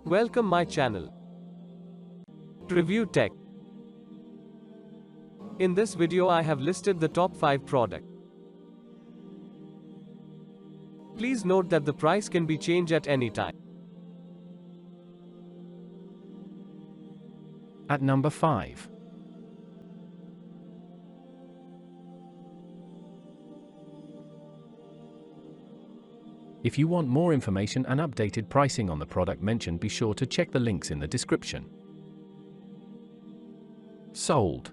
Welcome my channel. Review Tech. In this video I have listed the top 5 product. Please note that the price can be changed at any time. At number 5. If you want more information and updated pricing on the product mentioned, be sure to check the links in the description. Sold.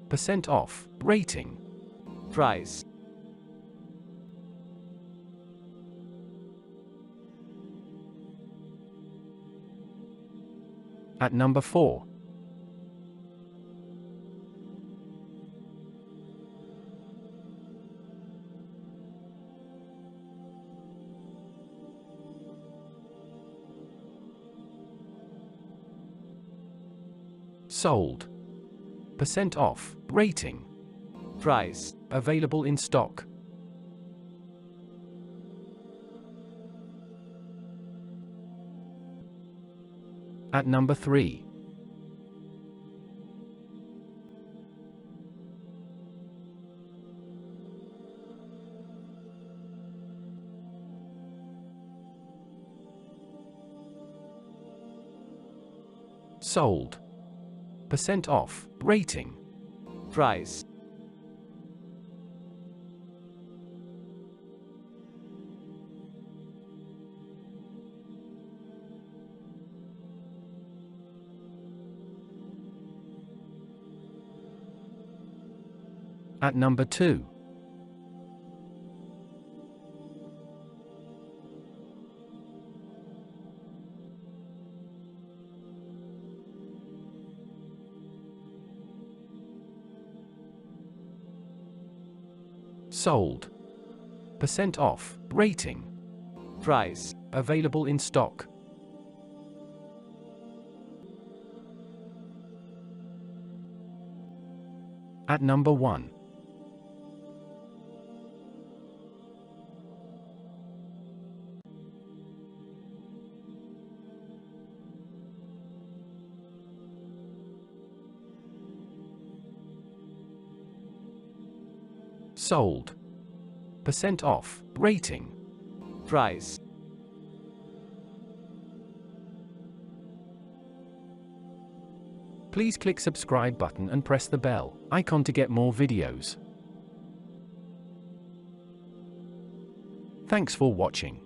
% off. Rating. Price. At number 4. Sold. % off. Rating. Price. Available in stock. At number 3. Sold. % off. Rating. Price. At number 2. Sold. % off. Rating. Price. Available in stock. At number 1. Sold. % off. Rating. Price. Please click subscribe button and press the bell icon to get more videos. Thanks for watching.